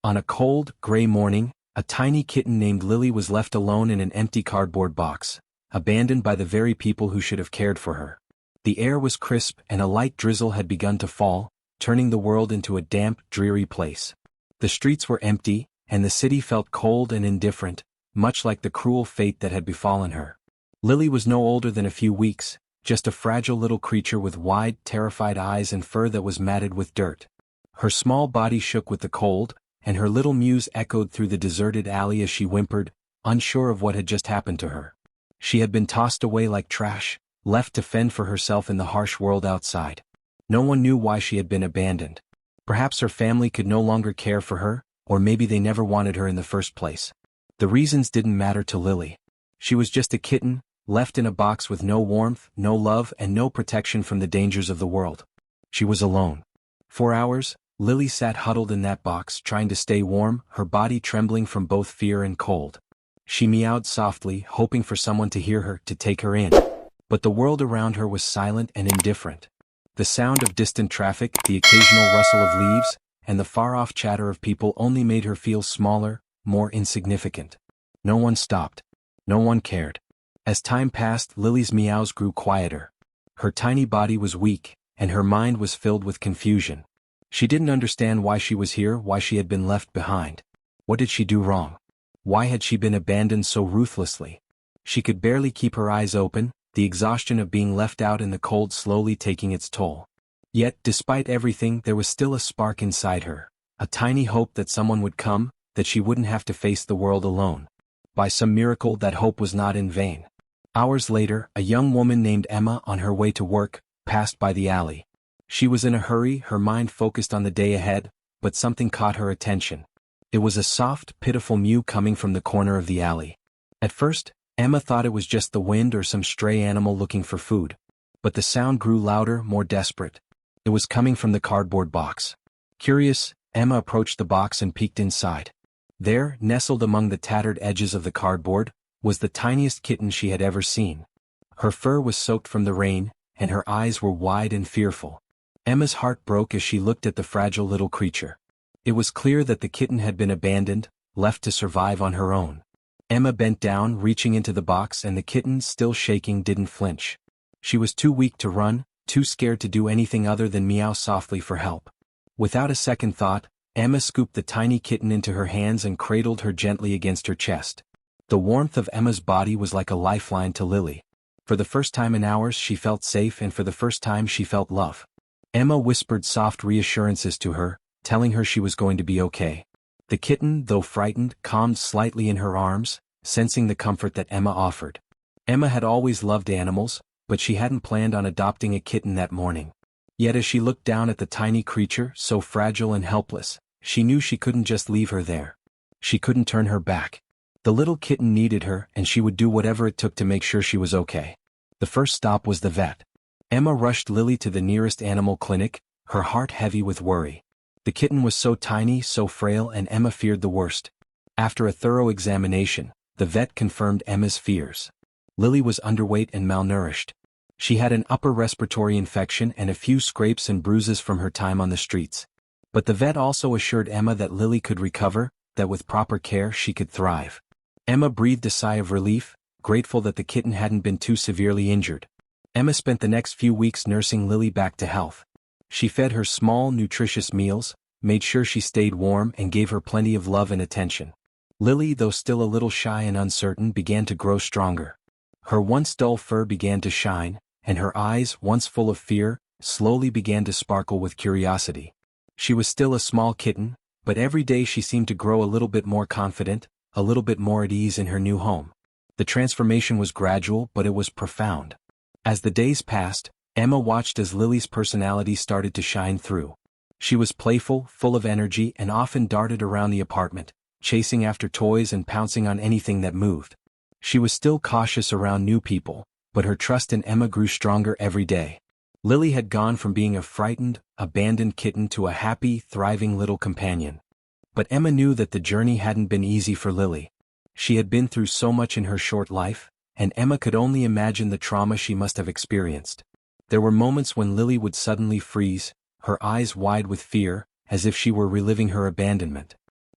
On a cold, gray morning, a tiny kitten named Lily was left alone in an empty cardboard box, abandoned by the very people who should have cared for her. The air was crisp and a light drizzle had begun to fall, turning the world into a damp, dreary place. The streets were empty, and the city felt cold and indifferent, much like the cruel fate that had befallen her. Lily was no older than a few weeks, just a fragile little creature with wide, terrified eyes and fur that was matted with dirt. Her small body shook with the cold, and her little mews echoed through the deserted alley as she whimpered, unsure of what had just happened to her. She had been tossed away like trash, left to fend for herself in the harsh world outside. No one knew why she had been abandoned. Perhaps her family could no longer care for her, or maybe they never wanted her in the first place. The reasons didn't matter to Lily. She was just a kitten, left in a box with no warmth, no love, and no protection from the dangers of the world. She was alone. For hours, Lily sat huddled in that box trying to stay warm, her body trembling from both fear and cold. She meowed softly, hoping for someone to hear her, to take her in. But the world around her was silent and indifferent. The sound of distant traffic, the occasional rustle of leaves, and the far-off chatter of people only made her feel smaller, more insignificant. No one stopped. No one cared. As time passed, Lily's meows grew quieter. Her tiny body was weak, and her mind was filled with confusion. She didn't understand why she was here, why she had been left behind. What did she do wrong? Why had she been abandoned so ruthlessly? She could barely keep her eyes open, the exhaustion of being left out in the cold slowly taking its toll. Yet, despite everything, there was still a spark inside her, a tiny hope that someone would come, that she wouldn't have to face the world alone. By some miracle, that hope was not in vain. Hours later, a young woman named Emma, on her way to work, passed by the alley. She was in a hurry, her mind focused on the day ahead, but something caught her attention. It was a soft, pitiful mew coming from the corner of the alley. At first, Emma thought it was just the wind or some stray animal looking for food. But the sound grew louder, more desperate. It was coming from the cardboard box. Curious, Emma approached the box and peeked inside. There, nestled among the tattered edges of the cardboard, was the tiniest kitten she had ever seen. Her fur was soaked from the rain, and her eyes were wide and fearful. Emma's heart broke as she looked at the fragile little creature. It was clear that the kitten had been abandoned, left to survive on her own. Emma bent down, reaching into the box, and the kitten, still shaking, didn't flinch. She was too weak to run, too scared to do anything other than meow softly for help. Without a second thought, Emma scooped the tiny kitten into her hands and cradled her gently against her chest. The warmth of Emma's body was like a lifeline to Lily. For the first time in hours she felt safe, and for the first time she felt love. Emma whispered soft reassurances to her, telling her she was going to be okay. The kitten, though frightened, calmed slightly in her arms, sensing the comfort that Emma offered. Emma had always loved animals, but she hadn't planned on adopting a kitten that morning. Yet as she looked down at the tiny creature, so fragile and helpless, she knew she couldn't just leave her there. She couldn't turn her back. The little kitten needed her, and she would do whatever it took to make sure she was okay. The first stop was the vet. Emma rushed Lily to the nearest animal clinic, her heart heavy with worry. The kitten was so tiny, so frail, and Emma feared the worst. After a thorough examination, the vet confirmed Emma's fears. Lily was underweight and malnourished. She had an upper respiratory infection and a few scrapes and bruises from her time on the streets. But the vet also assured Emma that Lily could recover, that with proper care she could thrive. Emma breathed a sigh of relief, grateful that the kitten hadn't been too severely injured. Emma spent the next few weeks nursing Lily back to health. She fed her small, nutritious meals, made sure she stayed warm, and gave her plenty of love and attention. Lily, though still a little shy and uncertain, began to grow stronger. Her once dull fur began to shine, and her eyes, once full of fear, slowly began to sparkle with curiosity. She was still a small kitten, but every day she seemed to grow a little bit more confident, a little bit more at ease in her new home. The transformation was gradual, but it was profound. As the days passed, Emma watched as Lily's personality started to shine through. She was playful, full of energy, and often darted around the apartment, chasing after toys and pouncing on anything that moved. She was still cautious around new people, but her trust in Emma grew stronger every day. Lily had gone from being a frightened, abandoned kitten to a happy, thriving little companion. But Emma knew that the journey hadn't been easy for Lily. She had been through so much in her short life, and Emma could only imagine the trauma she must have experienced. There were moments when Lily would suddenly freeze, her eyes wide with fear, as if she were reliving her abandonment.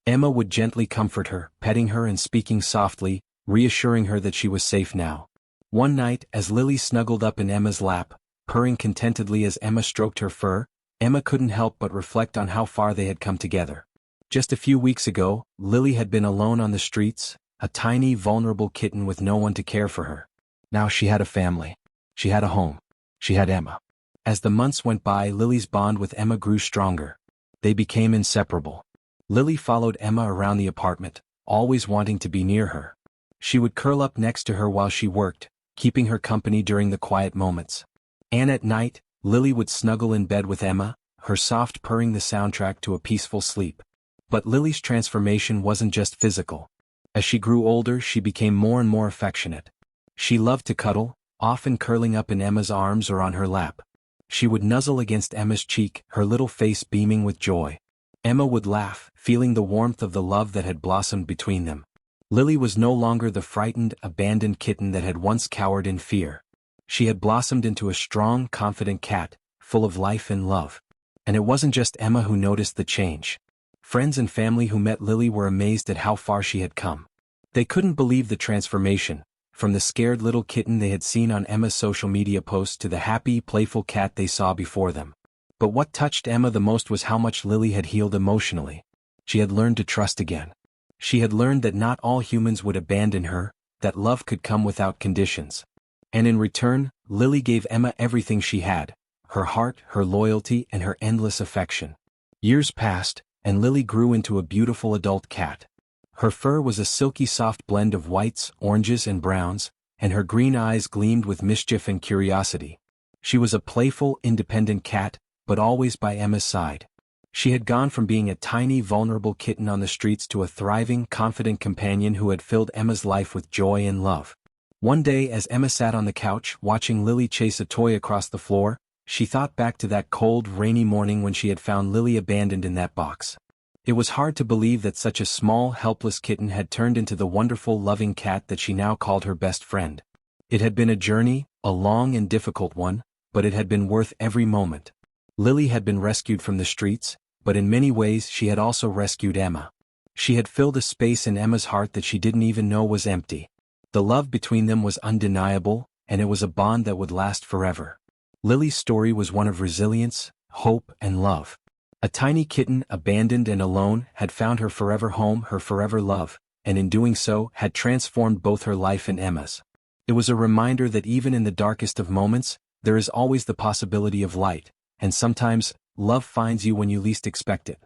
Emma would gently comfort her, petting her and speaking softly, reassuring her that she was safe now. One night, as Lily snuggled up in Emma's lap, purring contentedly as Emma stroked her fur, Emma couldn't help but reflect on how far they had come together. Just a few weeks ago, Lily had been alone on the streets, a tiny, vulnerable kitten with no one to care for her. Now she had a family. She had a home. She had Emma. As the months went by, Lily's bond with Emma grew stronger. They became inseparable. Lily followed Emma around the apartment, always wanting to be near her. She would curl up next to her while she worked, keeping her company during the quiet moments. And at night, Lily would snuggle in bed with Emma, her soft purring the soundtrack to a peaceful sleep. But Lily's transformation wasn't just physical. As she grew older, she became more and more affectionate. She loved to cuddle, often curling up in Emma's arms or on her lap. She would nuzzle against Emma's cheek, her little face beaming with joy. Emma would laugh, feeling the warmth of the love that had blossomed between them. Lily was no longer the frightened, abandoned kitten that had once cowered in fear. She had blossomed into a strong, confident cat, full of life and love. And it wasn't just Emma who noticed the change. Friends and family who met Lily were amazed at how far she had come. They couldn't believe the transformation, from the scared little kitten they had seen on Emma's social media posts to the happy, playful cat they saw before them. But what touched Emma the most was how much Lily had healed emotionally. She had learned to trust again. She had learned that not all humans would abandon her, that love could come without conditions. And in return, Lily gave Emma everything she had, her heart, her loyalty, and her endless affection. Years passed, and Lily grew into a beautiful adult cat. Her fur was a silky soft blend of whites, oranges, and browns, and her green eyes gleamed with mischief and curiosity. She was a playful, independent cat, but always by Emma's side. She had gone from being a tiny, vulnerable kitten on the streets to a thriving, confident companion who had filled Emma's life with joy and love. One day, as Emma sat on the couch, watching Lily chase a toy across the floor, she thought back to that cold, rainy morning when she had found Lily abandoned in that box. It was hard to believe that such a small, helpless kitten had turned into the wonderful, loving cat that she now called her best friend. It had been a journey, a long and difficult one, but it had been worth every moment. Lily had been rescued from the streets, but in many ways she had also rescued Emma. She had filled a space in Emma's heart that she didn't even know was empty. The love between them was undeniable, and it was a bond that would last forever. Lily's story was one of resilience, hope, and love. A tiny kitten, abandoned and alone, had found her forever home, her forever love, and in doing so, had transformed both her life and Emma's. It was a reminder that even in the darkest of moments, there is always the possibility of light, and sometimes, love finds you when you least expect it.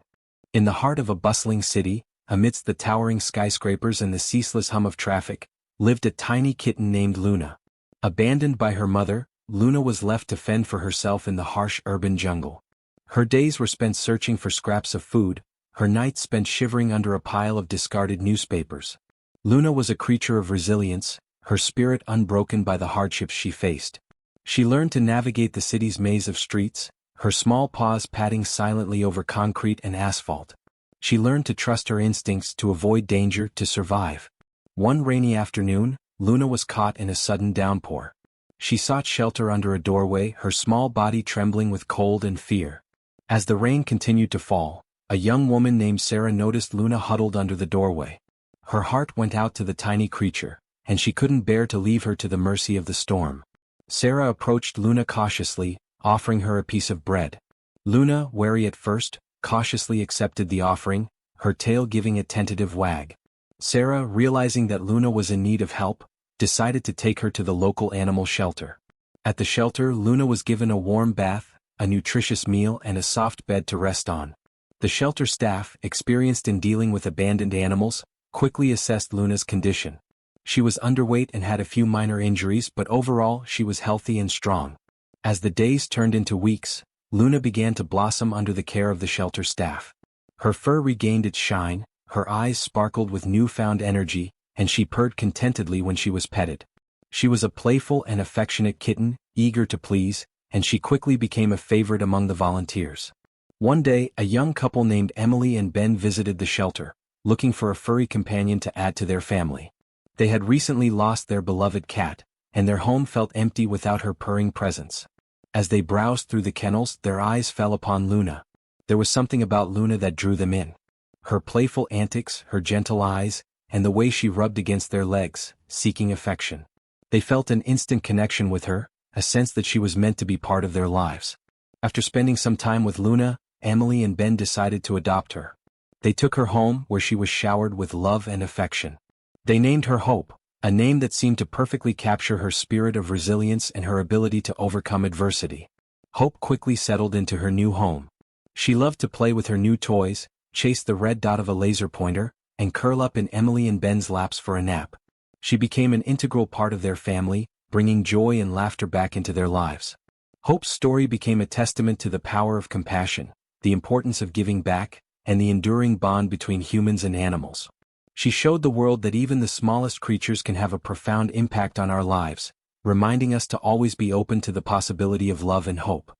In the heart of a bustling city, amidst the towering skyscrapers and the ceaseless hum of traffic, lived a tiny kitten named Luna. Abandoned by her mother, Luna was left to fend for herself in the harsh urban jungle. Her days were spent searching for scraps of food, her nights spent shivering under a pile of discarded newspapers. Luna was a creature of resilience, her spirit unbroken by the hardships she faced. She learned to navigate the city's maze of streets, her small paws padding silently over concrete and asphalt. She learned to trust her instincts to avoid danger, to survive. One rainy afternoon, Luna was caught in a sudden downpour. She sought shelter under a doorway, her small body trembling with cold and fear. As the rain continued to fall, a young woman named Sarah noticed Luna huddled under the doorway. Her heart went out to the tiny creature, and she couldn't bear to leave her to the mercy of the storm. Sarah approached Luna cautiously, offering her a piece of bread. Luna, wary at first, cautiously accepted the offering, her tail giving a tentative wag. Sarah, realizing that Luna was in need of help, decided to take her to the local animal shelter. At the shelter, Luna was given a warm bath, a nutritious meal, and a soft bed to rest on. The shelter staff, experienced in dealing with abandoned animals, quickly assessed Luna's condition. She was underweight and had a few minor injuries, but overall she was healthy and strong. As the days turned into weeks, Luna began to blossom under the care of the shelter staff. Her fur regained its shine, her eyes sparkled with newfound energy, and she purred contentedly when she was petted. She was a playful and affectionate kitten, eager to please, and she quickly became a favorite among the volunteers. One day, a young couple named Emily and Ben visited the shelter, looking for a furry companion to add to their family. They had recently lost their beloved cat, and their home felt empty without her purring presence. As they browsed through the kennels, their eyes fell upon Luna. There was something about Luna that drew them in. Her playful antics, her gentle eyes, and the way she rubbed against their legs, seeking affection. They felt an instant connection with her, a sense that she was meant to be part of their lives. After spending some time with Luna, Emily and Ben decided to adopt her. They took her home where she was showered with love and affection. They named her Hope, a name that seemed to perfectly capture her spirit of resilience and her ability to overcome adversity. Hope quickly settled into her new home. She loved to play with her new toys, chase the red dot of a laser pointer, and curl up in Emily and Ben's laps for a nap. She became an integral part of their family, bringing joy and laughter back into their lives. Hope's story became a testament to the power of compassion, the importance of giving back, and the enduring bond between humans and animals. She showed the world that even the smallest creatures can have a profound impact on our lives, reminding us to always be open to the possibility of love and hope.